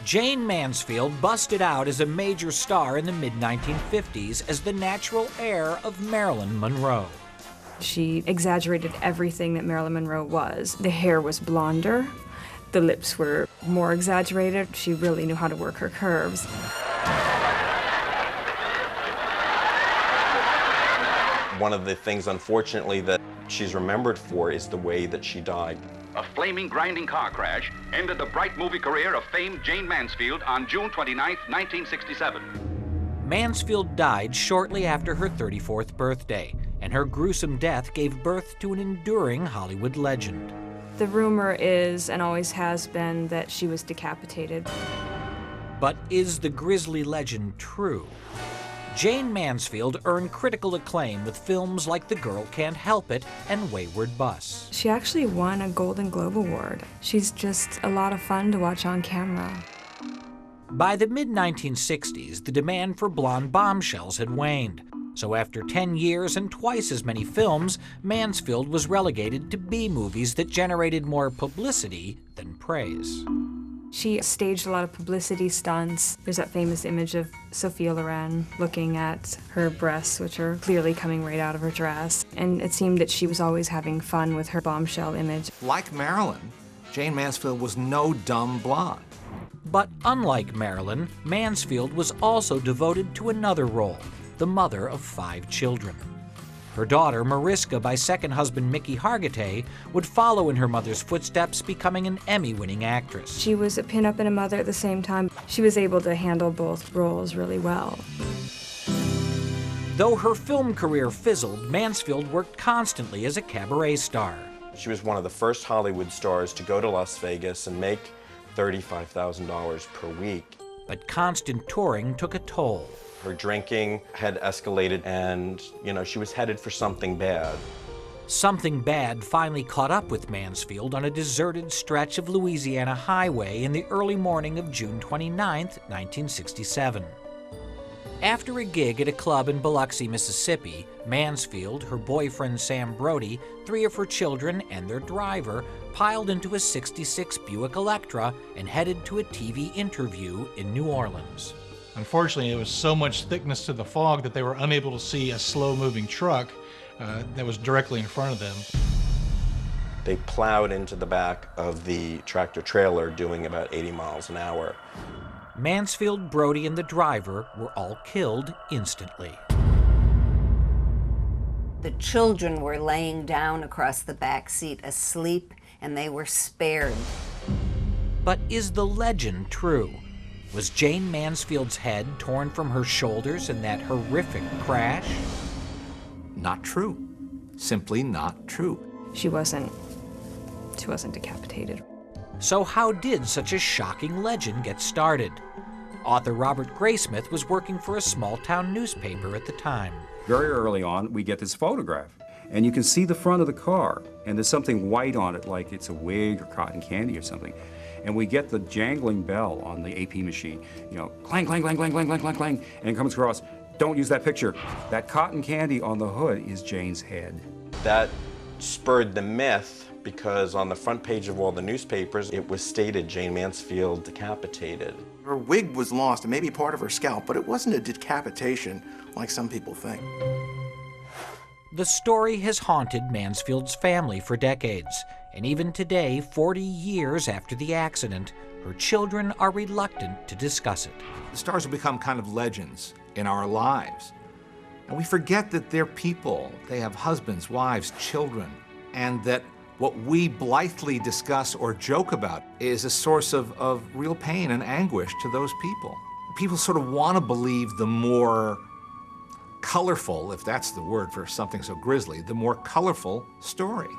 Jayne Mansfield busted out as a major star in the mid-1950s as the natural heir of Marilyn Monroe. She exaggerated everything that Marilyn Monroe was. The hair was blonder, the lips were more exaggerated. She really knew how to work her curves. One of the things, unfortunately, that she's remembered for is the way that she died. A flaming, grinding car crash ended the bright movie career of famed Jayne Mansfield on June 29, 1967. Mansfield died shortly after her 34th birthday, and her gruesome death gave birth to an enduring Hollywood legend. The rumor is, and always has been, that she was decapitated. But is the grisly legend true? Jayne Mansfield earned critical acclaim with films like The Girl Can't Help It and Wayward Bus. She actually won a Golden Globe Award. She's just a lot of fun to watch on camera. By the mid-1960s, the demand for blonde bombshells had waned. So after 10 years and twice as many films, Mansfield was relegated to B-movies that generated more publicity than praise. She staged a lot of publicity stunts. There's that famous image of Sophia Loren looking at her breasts, which are clearly coming right out of her dress. And it seemed that she was always having fun with her bombshell image. Like Marilyn, Jayne Mansfield was no dumb blonde. But unlike Marilyn, Mansfield was also devoted to another role, the mother of 5 children. Her daughter, Mariska, by second husband Mickey Hargitay, would follow in her mother's footsteps, becoming an Emmy-winning actress. She was a pinup and a mother at the same time. She was able to handle both roles really well. Though her film career fizzled, Mansfield worked constantly as a cabaret star. She was one of the first Hollywood stars to go to Las Vegas and make $35,000 per week. But constant touring took a toll. Her drinking had escalated and, she was headed for something bad. Something bad finally caught up with Mansfield on a deserted stretch of Louisiana highway in the early morning of June 29, 1967. After a gig at a club in Biloxi, Mississippi, Mansfield, her boyfriend Sam Brody, 3 of her children, and their driver piled into a '66 Buick Electra and headed to a TV interview in New Orleans. Unfortunately, there was so much thickness to the fog that they were unable to see a slow-moving truck that was directly in front of them. They plowed into the back of the tractor trailer doing about 80 miles an hour. Mansfield, Brody, and the driver were all killed instantly. The children were laying down across the back seat asleep, and they were spared. But is the legend true? Was Jayne Mansfield's head torn from her shoulders in that horrific crash? Not true. Simply not true. She wasn't decapitated. So how did such a shocking legend get started? Author Robert Graysmith was working for a small-town newspaper at the time. Very early on, we get this photograph, and you can see the front of the car, and there's something white on it, like it's a wig or cotton candy or something. And we get the jangling bell on the AP machine, clang, clang, clang, clang, clang, clang, clang, clang, and it comes across, don't use that picture. That cotton candy on the hood is Jayne's head. That spurred the myth because on the front page of all the newspapers, it was stated Jayne Mansfield decapitated. Her wig was lost and maybe part of her scalp, but it wasn't a decapitation like some people think. The story has haunted Mansfield's family for decades, and even today, 40 years after the accident, her children are reluctant to discuss it. The stars have become kind of legends in our lives. And we forget that they're people. They have husbands, wives, children, and that what we blithely discuss or joke about is a source of real pain and anguish to those people. People sort of want to believe the more colorful, if that's the word for something so grisly, the more colorful story.